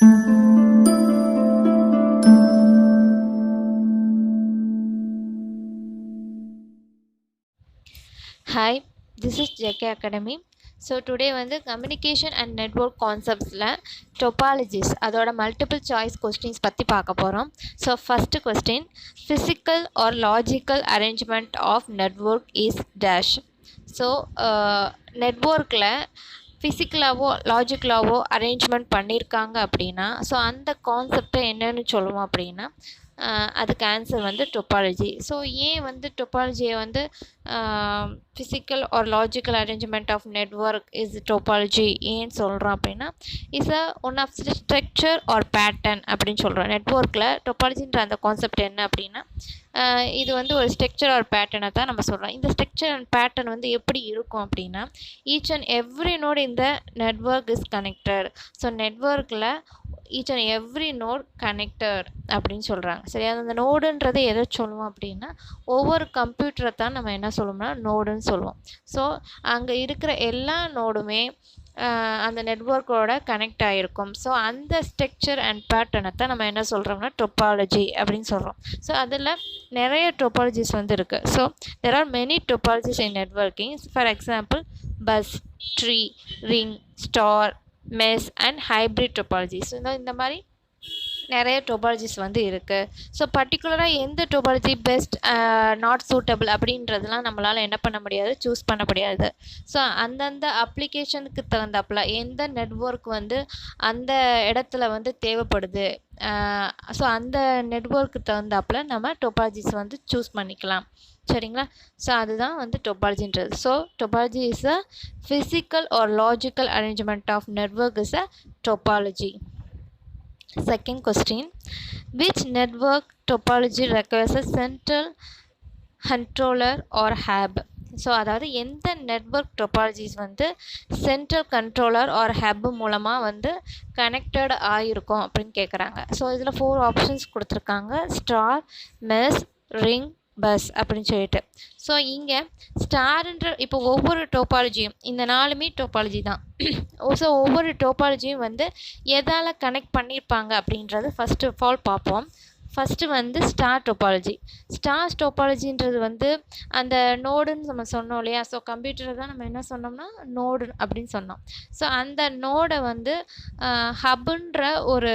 Hi, this is JK Academy. So today வந்து communication and network conceptsல topologies அதோட multiple choice questions பற்றி பார்க்க போகிறோம். So first question, physical or logical arrangement of network is dash. So நெட்வொர்க்கில் ஃபிசிக்கலாவோ லாஜிக்கலாவோ arrangement பண்ணியிருக்காங்க அப்படின்னா so அந்த கான்செப்டை என்னென்னு சொல்லுவோம் அப்படின்னா அதுக்கு ஆன்சர் வந்து டொப்பாலஜி. ஸோ ஏன் வந்து டொப்பாலஜியை வந்து physical or logical arrangement of network is topology ஏன்னு சொல்கிறோம் அப்படின்னா is one of structure or pattern அப்படின்னு சொல்கிறோம். நெட்வொர்க்கில் டொப்பாலஜின்ற அந்த கான்செப்ட் என்ன அப்படின்னா இது வந்து ஒரு ஸ்ட்ரக்சர் ஆர் பேட்டர்னை தான் நம்ம சொல்கிறோம். இந்த ஸ்ட்ரக்சர் அண்ட் பேட்டர்ன் வந்து எப்படி இருக்கும் அப்படின்னா ஈச் அண்ட் எவ்ரி நோட் இந்த நெட்வொர்க் இஸ் கனெக்டட். ஸோ நெட்வொர்க்கில் each and every node connected அப்படின்னு சொல்கிறாங்க. சரி, அந்த நோடுன்றது எதை சொல்லுவோம் அப்படின்னா ஒவ்வொரு கம்ப்யூட்டரை தான் நம்ம என்ன சொல்லுவோம்னா நோடுன்னு சொல்லுவோம். ஸோ அங்கே இருக்கிற எல்லா நோடுமே அந்த நெட்வொர்க்கோட கனெக்ட் ஆகிருக்கும். ஸோ அந்த ஸ்ட்ரக்சர் அண்ட் பேட்டர்னை தான் நம்ம என்ன சொல்கிறோம்னா டொப்பாலஜி அப்படின்னு சொல்கிறோம். ஸோ அதில் நிறைய டொப்பாலஜிஸ் வந்து இருக்குது. So there are many topologies in networking. For example bus, tree, ring, star, mesh and hybrid topologies. இந்த மாதிரி நிறைய டொபாலஜிஸ் வந்து இருக்குது. ஸோ பர்டிகுலராக எந்த டொபாலஜி பெஸ்ட் நாட் சூட்டபிள் அப்படின்றதுலாம் நம்மளால் என்ன பண்ண முடியாது, சூஸ் பண்ண முடியாது. ஸோ அந்தந்த அப்ளிகேஷனுக்கு தகுந்தாப்புல எந்த நெட்வொர்க் வந்து அந்த இடத்துல வந்து தேவைப்படுது, ஸோ அந்த நெட்வொர்க்கு தகுந்தாப்புல நம்ம டொபாலஜிஸ் வந்து சூஸ் பண்ணிக்கலாம். சரிங்களா? ஸோ அதுதான் வந்து டொபாலஜின்றது. So topology is a physical or logical arrangement of network is a topology. Second question, which network topology requires a central controller or hub? So அதாவது எந்த நெட்வொர்க் டொப்பாலஜிஸ் வந்து சென்ட்ரல் கண்ட்ரோலர் ஆர் ஹப் மூலமாக வந்து connected ஆகிருக்கும் அப்படின்னு கேட்குறாங்க. So இதில் 4 options கொடுத்துருக்காங்க, ஸ்டார், மெஸ், ரிங், பஸ் அப்படின்னு சொல்லிட்டு. ஸோ இங்கே ஸ்டார்ன்ற இப்போ ஒவ்வொரு டோபாலஜியும் இந்த 4மே டோபாலஜி தான். ஸோ ஒவ்வொரு டோபாலஜியும் வந்து எதால் கனெக்ட் பண்ணியிருப்பாங்க அப்படின்றது ஃபஸ்ட்டு ஆஃப் ஆல் பார்ப்போம். ஃபஸ்ட்டு வந்து ஸ்டார் டோபாலஜி. ஸ்டார் டோபாலஜின்றது வந்து அந்த நோடுன்னு நம்ம சொன்னோம் இல்லையா. ஸோ கம்ப்யூட்டரை தான் நம்ம என்ன சொன்னோம்னா நோடு அப்படின்னு சொன்னோம். ஸோ அந்த நோடை வந்து ஹப்புன்ற ஒரு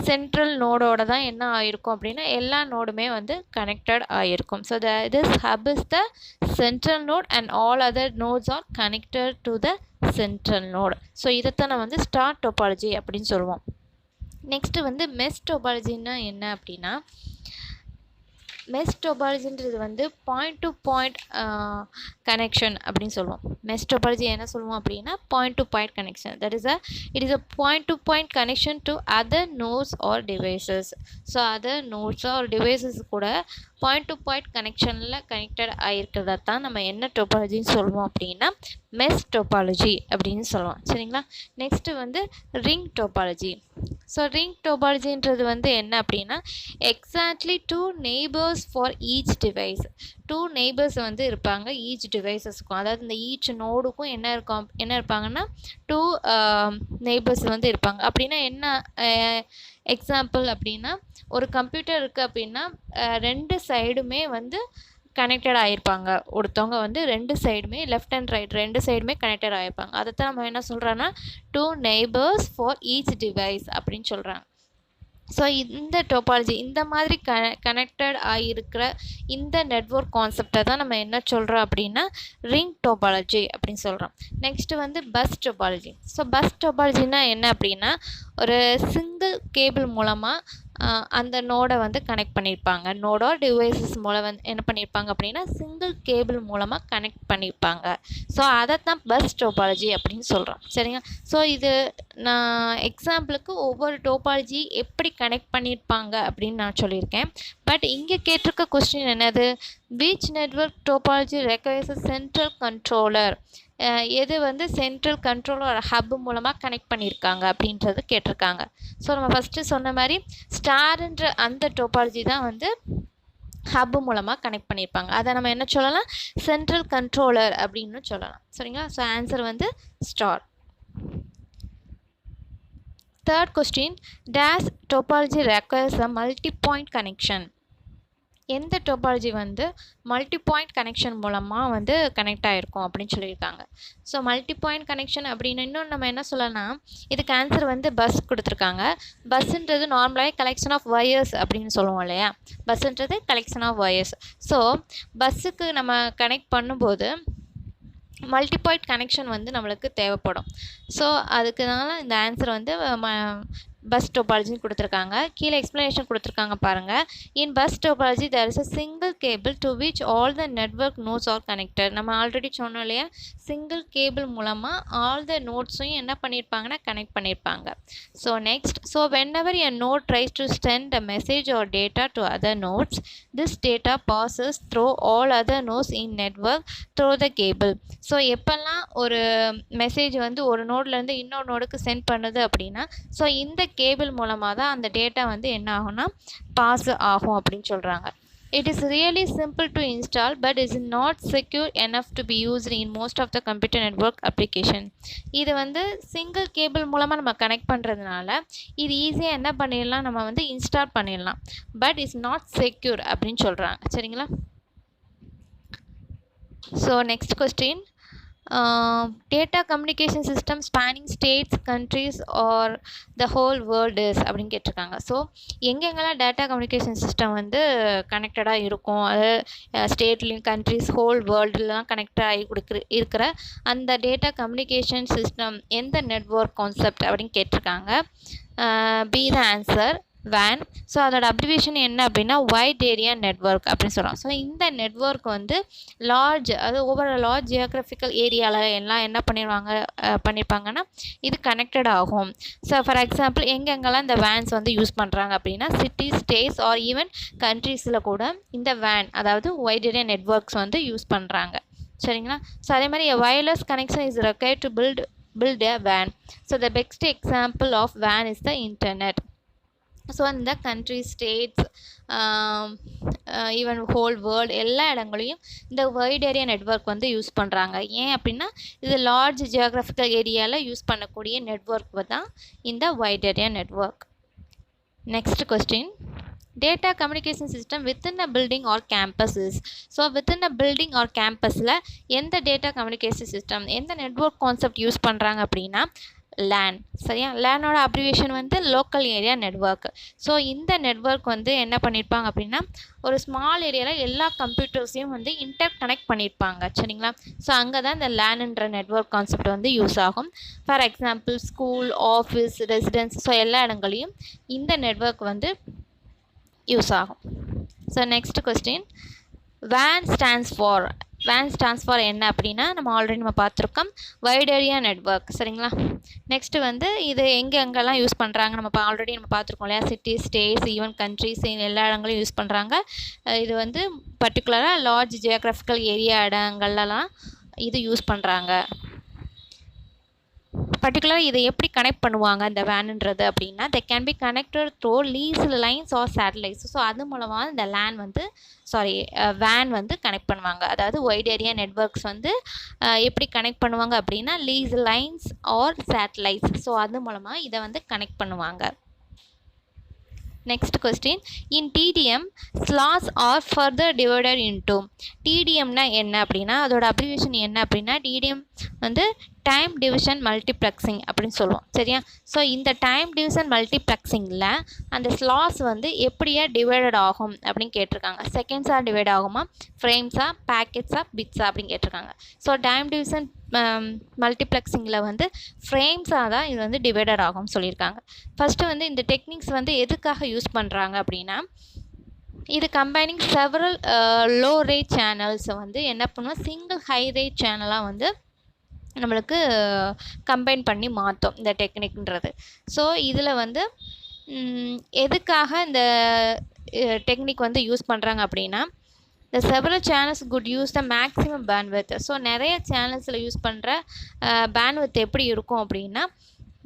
சென்ட்ரல் நோடோட தான் என்ன ஆகிருக்கும் அப்படின்னா எல்லா நோடுமே வந்து கனெக்டட் ஆகிருக்கும். So this hub is the central node and all other nodes are connected to the central node. So இதைத்தான் நம்ம வந்து ஸ்டார் டோபாலஜி அப்படின்னு சொல்லுவோம். நெக்ஸ்ட்டு வந்து மெஸ் டோபாலஜின்னா என்ன அப்படின்னா மெஸ் டோபாலஜின்றது வந்து பாயிண்ட் டு பாயிண்ட் கனெக்ஷன் அப்படின்னு சொல்லுவோம். மெஸ் டோபாலஜி என்ன சொல்லுவோம் அப்படின்னா point to point connection. That is it is a point to point connection to other nodes or devices. So other nodes or devices கூட point to point கனெக்ஷனில் connected ஆகிருக்கிறதா தான் நம்ம என்ன டோபாலஜின்னு சொல்லுவோம் அப்படின்னா மெஸ் டோபாலஜி அப்படின்னு சொல்லுவோம். சரிங்களா? நெக்ஸ்ட்டு வந்து ரிங் டோபாலஜி. ஸோ ரிங் டோபாலஜின்றது வந்து என்ன அப்படின்னா exactly 2 neighbours for each device. 2 neighbours வந்து இருப்பாங்க ஈச் டிவைஸஸ்க்கும். அதாவது இந்த ஈச் நோடுக்கும் என்ன இருப்பாங்கன்னா 2 நெய்பர்ஸ் வந்து இருப்பாங்க. அப்படின்னா என்ன எக்ஸாம்பிள் அப்படின்னா ஒரு கம்ப்யூட்டர் இருக்குது அப்படின்னா 2 சைடுமே வந்து கனெக்டட் ஆகிருப்பாங்க. ஒருத்தவங்க வந்து 2 சைடுமே லெஃப்ட் அண்ட் ரைட் 2 சைடுமே கனெக்டட் ஆகிருப்பாங்க. அதை தான் நம்ம என்ன சொல்கிறோன்னா 2 நெய்பர்ஸ் ஃபார் ஈச் டிவைஸ் அப்படின்னு சொல்கிறாங்க. ஸோ இந்த டோபாலஜி இந்த மாதிரி கனெக்டட் ஆகிருக்கிற இந்த நெட்வொர்க் கான்செப்டை தான் நம்ம என்ன சொல்கிறோம் அப்படின்னா ரிங் டோபாலஜி அப்படின்னு சொல்கிறோம். நெக்ஸ்ட்டு வந்து பஸ் டோபாலஜி. ஸோ பஸ் டோபாலஜின்னா என்ன அப்படின்னா ஒரு சிங்கிள் கேபிள் மூலமாக அந்த நோடை வந்து கனெக்ட் பண்ணியிருப்பாங்க. நோடோ டிவைசஸ் மூலம் வந்து என்ன பண்ணியிருப்பாங்க அப்படின்னா சிங்கிள் கேபிள் மூலமாக கனெக்ட் பண்ணியிருப்பாங்க. ஸோ அதை தான் பஸ் டோபாலஜி அப்படின்னு சொல்கிறோம். சரிங்க? ஸோ இது நான் எக்ஸாம்பிளுக்கு ஒவ்வொரு டோபாலஜி எப்படி கனெக்ட் பண்ணியிருப்பாங்க அப்படின்னு நான் சொல்லியிருக்கேன். பட் இங்கே கேட்டிருக்க கொஸ்டின் என்னது, which network topology requires a central controller. எது வந்து சென்ட்ரல் கண்ட்ரோலர் ஹப் மூலமாக கனெக்ட் பண்ணியிருக்காங்க அப்படின்றது கேட்டிருக்காங்க. ஸோ நம்ம ஃபஸ்ட்டு சொன்ன மாதிரி ஸ்டார்ன்ற அந்த டோபாலஜி தான் வந்து ஹப் மூலமாக கனெக்ட் பண்ணியிருப்பாங்க. அதை நம்ம என்ன சொல்லலாம், சென்ட்ரல் கண்ட்ரோலர் அப்படின்னு சொல்லலாம். சரிங்களா? ஸோ ஆன்சர் வந்து star. Third question, does topology requires a multi-point connection? எந்த டோபாலஜி வந்து மல்டி பாயிண்ட் கனெக்ஷன் மூலமாக வந்து கனெக்ட் ஆகிருக்கும் அப்படின்னு சொல்லியிருக்காங்க. ஸோ மல்டி பாயிண்ட் கனெக்ஷன் அப்படின்னு இன்னும் நம்ம என்ன சொல்லலாம், இதுக்கு ஆன்சர் வந்து பஸ் கொடுத்துருக்காங்க. பஸ்ஸுன்றது நார்மலாகவே கலெக்ஷன் ஆஃப் வயர்ஸ் அப்படின்னு சொல்லுவோம் இல்லையா, பஸ்ஸுன்றது கலெக்ஷன் ஆஃப் வயர்ஸ். ஸோ பஸ்ஸுக்கு நம்ம கனெக்ட் பண்ணும்போது மல்டி பாயிண்ட் கனெக்ஷன் வந்து நம்மளுக்கு தேவைப்படும். ஸோ அதுக்குனால இந்த ஆன்சர் வந்து பஸ் டோபாலஜின்னு கொடுத்துருக்காங்க. கீழே எக்ஸ்ப்ளனேஷன் கொடுத்துருக்காங்க பாருங்கள். In bus topology there is a single cable to which all the network nodes are connected. நம்ம ஆல்ரெடி சொன்னோம் இல்லையா, சிங்கிள் கேபிள் மூலமாக ஆல் த நோட்ஸையும் என்ன பண்ணியிருப்பாங்கன்னா கனெக்ட் பண்ணியிருப்பாங்க. So next, so whenever a node tries to send a message or data to other nodes, this data passes through all other nodes in network through the cable. So எப்போல்லாம் ஒரு message வந்து ஒரு நோட்லேருந்து இன்னொரு நோடுக்கு send பண்ணுது அப்படின்னா, so இந்த cable மூலமாக தான் அந்த டேட்டா வந்து என்ன ஆகும்னா பாஸ் ஆகும் அப்படின்னு சொல்கிறாங்க. It is really simple to install but is not secure enough to be used in most of the computer network application. இது வந்து சிங்கிள் கேபிள் மூலமாக நம்ம கனெக்ட் பண்ணுறதுனால இது ஈஸியாக என்ன பண்ணிடலாம், நம்ம வந்து இன்ஸ்டால் பண்ணிடலாம். பட் இஸ் நாட் செக்யூர் அப்படின்னு சொல்கிறாங்க. சரிங்களா? So next question, data communication system spanning states, countries R the whole world is அப்படின்னு கேட்டிருக்காங்க. ஸோ எங்கெங்கெல்லாம் டேட்டா கம்யூனிகேஷன் சிஸ்டம் வந்து கனெக்டடாக இருக்கும், அது ஸ்டேட்லேயும் கண்ட்ரீஸ் ஹோல் வேர்ல்டுலாம் கனெக்ட் ஆகி இருக்கிற அந்த டேட்டா கம்யூனிகேஷன் சிஸ்டம் எந்த நெட்வொர்க் கான்செப்ட் அப்படின்னு கேட்டிருக்காங்க. பி த ஆன்சர் வேன். ஸோ அதோட அப்ரிவேஷன் என்ன அப்படின்னா வைட் ஏரியா நெட்வொர்க் அப்படின்னு சொல்கிறோம். ஸோ இந்த நெட்வொர்க் வந்து லார்ஜ், அது ஓவர் லார்ஜ் ஜியோக்ராஃபிக்கல் ஏரியாவில் எல்லாம் என்ன பண்ணியிருப்பாங்கன்னா இது கனெக்டட் ஆகும். ஸோ ஃபார் எக்ஸாம்பிள் எங்கெங்கெல்லாம் இந்த வேன்ஸ் வந்து யூஸ் பண்ணுறாங்க அப்படின்னா சிட்டி, ஸ்டேட்ஸ் ஆர் ஈவன் கண்ட்ரீஸில் கூட இந்த வேன், அதாவது வைட் ஏரியா நெட்வொர்க்ஸ் வந்து யூஸ் பண்ணுறாங்க. சரிங்களா? ஸோ அதே மாதிரி wireless connection is required to build a WAN. So the best example of WAN is the internet. So அந்த country, states, even whole world எல்லா இடங்களையும் இந்த வைட் ஏரியா நெட்வொர்க் வந்து யூஸ் பண்ணுறாங்க. ஏன் அப்படின்னா இது லார்ஜ் ஜியோக்ராஃபிக்கல் ஏரியாவில் யூஸ் பண்ணக்கூடிய நெட்வொர்க் தான் இந்த wide area network. Next question, data communication system within a building or campus is. So within a building or கேம்பஸில் எந்த டேட்டா கம்யூனிகேஷன் சிஸ்டம், எந்த நெட்வொர்க் கான்செப்ட் யூஸ் பண்ணுறாங்க அப்படின்னா லேன். சரியா? லேனோட அப்ரிவேஷன் வந்து லோக்கல் ஏரியா நெட்வொர்க். ஸோ இந்த network வந்து என்ன பண்ணியிருப்பாங்க அப்படின்னா ஒரு ஸ்மால் ஏரியாவில் எல்லா கம்ப்யூட்டர்ஸையும் வந்து இன்டர் கனெக்ட் பண்ணியிருப்பாங்க. சரிங்களா? ஸோ அங்கே தான் இந்த லேனுன்ற நெட்வொர்க் கான்செப்ட் வந்து யூஸ் ஆகும். For example school, office, residence, so எல்லா இடங்களையும் இந்த நெட்வொர்க் வந்து யூஸ் ஆகும். So next question, WAN stands for என்ன அப்படின்னா நம்ம ஆல்ரெடி பார்த்துருக்கோம், வைட் ஏரியா நெட்வொர்க். சரிங்களா? நெக்ஸ்ட்டு வந்து இது எங்கெங்கெல்லாம் யூஸ் பண்ணுறாங்க நம்ம ஆல்ரெடி பார்த்துருக்கோம் இல்லையா, சிட்டி, ஸ்டேட்ஸ், ஈவன் கண்ட்ரிஸ் எல்லா இடங்களையும் யூஸ் பண்ணுறாங்க. இது வந்து பர்டிகுலராக லார்ஜ் ஜியோக்ராஃபிக்கல் ஏரியா இடங்கள்லாம் இது யூஸ் பண்ணுறாங்க. பர்டிகுலராக இதை எப்படி கனெக்ட் பண்ணுவாங்க இந்த வேனுன்றது அப்படின்னா they can be connected through leased lines or satellites. So அது மூலமாக இந்த வேன் வந்து கனெக்ட் பண்ணுவாங்க. அதாவது வைட் ஏரியா நெட்வொர்க்ஸ் வந்து எப்படி கனெக்ட் பண்ணுவாங்க அப்படின்னா lease lines or satellites. So அது மூலமாக இதை வந்து கனெக்ட் பண்ணுவாங்க. Next question, in TDM slots are further divided into. டிடிஎம்னா என்ன அப்படின்னா அதோட அப்ரிவேஷன் என்ன அப்படின்னா டிடிஎம் வந்து டைம் டிவிஷன் மல்டிப்ளெக்சிங் அப்படின்னு சொல்லுவோம். சரியா? ஸோ இந்த டைம் டிவிஷன் மல்டிப்ளெக்சிங்கில் அந்த ஸ்லாட்ஸ் வந்து எப்படியா டிவைடட் ஆகும் அப்படின்னு கேட்டிருக்காங்க. செகண்ட்ஸாக டிவைட் ஆகுமா, ஃப்ரேம்ஸாக, பேக்கெட்ஸாக, பிட்ஸாக அப்படின்னு கேட்டிருக்காங்க. ஸோ டைம் டிவிஷன் மல்டிப்ளெக்சிங்கில் வந்து ஃப்ரேம்ஸாக தான் இது வந்து டிவைடட் ஆகும்னு சொல்லியிருக்காங்க. ஃபஸ்ட்டு வந்து இந்த டெக்னிக்ஸ் வந்து எதுக்காக யூஸ் பண்ணுறாங்க அப்படின்னா இது கம்பைனிங் செவரல் லோ ரேட் சேனல்ஸை வந்து என்ன பண்ணுவோம் சிங்கிள் ஹை ரேட் சேனலாக வந்து நம்மளுக்கு கம்பைன் பண்ணி மாற்றோம் இந்த டெக்னிக்ன்றது. ஸோ இதில் வந்து எதுக்காக இந்த டெக்னிக் வந்து யூஸ் பண்ணுறாங்க அப்படின்னா the several channels could use the maximum bandwidth. So நிறைய சேனல்ஸில் யூஸ் பண்ணுற பேண்ட்வித் எப்படி இருக்கும் அப்படின்னா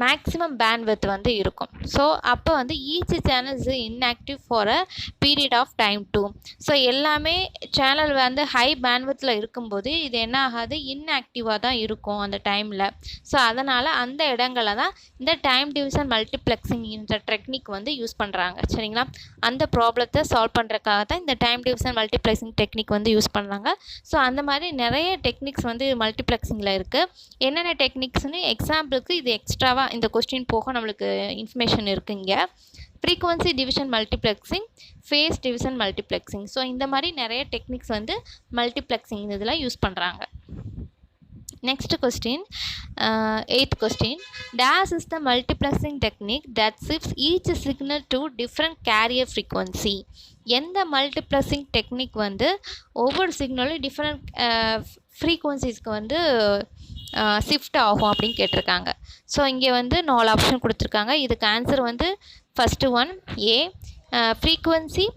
மேக்ஸிமம் பேண்ட்வித் வந்து இருக்கும். ஸோ அப்போ வந்து each channel is inactive for a period of time too. So எல்லாமே சேனல் வந்து ஹை பேண்ட்வித்தில் இருக்கும்போது இது என்ன ஆகாது, இன்ஆக்டிவாக தான் இருக்கும் அந்த டைமில். ஸோ அதனால் அந்த இடங்கள தான் இந்த டைம் டிவிஷன் மல்டிப்ளெக்ஸிங் என்ற டெக்னிக் வந்து யூஸ் பண்ணுறாங்க. சரிங்களா, அந்த ப்ராப்ளத்தை சால்வ் பண்ணுறதுக்காக தான் இந்த டைம் டிவிஷன் மல்டிப்ளெக்ஸிங் டெக்னிக் வந்து யூஸ் பண்ணுறாங்க. ஸோ அந்த மாதிரி நிறைய டெக்னிக்ஸ் வந்து மல்டிப்ளெக்ஸிங்கில் இருக்குது. என்னென்ன டெக்னிக்ஸ்னு எக்ஸாம்பிளுக்கு இது எக்ஸ்ட்ராவாக இந்த கொஸ்டின் போக நம்மளுக்கு இன்ஃபர்மேஷன் இருக்குங்க. Frequency division multiplexing, phase division multiplexing. So இந்த மாதிரி நிறைய டெக்னிக்ஸ் வந்து மல்டிப்ளெக்ஸிங் இதில் யூஸ் பண்ணுறாங்க. Next question, 8th question. Dash is the multiplexing technique that shifts each signal to different carrier frequency. எந்த மல்டிப்ளெக்ஸிங் டெக்னிக் வந்து ஒவ்வொரு சிக்னலும் டிஃப்ரெண்ட் ஃப்ரீக்குவன்சிஸ்க்கு வந்து ஷிஃப்ட் ஆகும் அப்படின்னு கேட்டிருக்காங்க. ஸோ இங்கே வந்து 4 ஆப்ஷன் கொடுத்துருக்காங்க. இதுக்கு ஆன்சர் வந்து first one A, frequency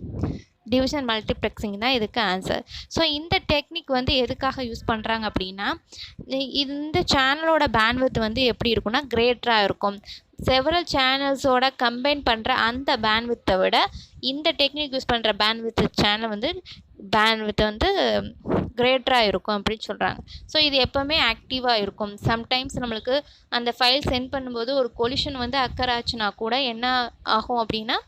division multiplexing தான் இதுக்கு ஆன்சர். ஸோ இந்த டெக்னிக் வந்து எதுக்காக யூஸ் பண்ணுறாங்க அப்படின்னா, இந்த சேனலோட பேண்ட்வித் வந்து எப்படி இருக்குன்னா கிரேட்டராக இருக்கும். செவரல் சேனல்ஸோட கம்பைன் பண்ணுற அந்த பேண்ட்வித்தை விட இந்த டெக்னிக் யூஸ் பண்ணுற பேண்ட்வித் வந்து கிரேட்டராக இருக்கும் அப்படின்னு சொல்கிறாங்க. ஸோ இது எப்போவுமே ஆக்டிவாக இருக்கும். சம்டைம்ஸ் நம்மளுக்கு அந்த ஃபைல் சென்ட் பண்ணும்போது ஒரு கொலிஷன் வந்து அக்கர் ஆச்சுன்னா கூட என்ன ஆகும் அப்படின்னா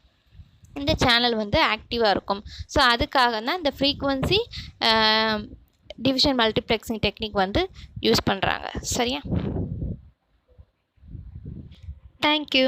இந்த சேனல் வந்து ஆக்டிவாக இருக்கும். ஸோ அதுக்காக தான் இந்த ஃப்ரீக்வன்சி டிவிஷன் மல்டிப்ளெக்ஸிங் டெக்னிக் வந்து யூஸ் பண்ணுறாங்க. சரியா, தேங்க்யூ.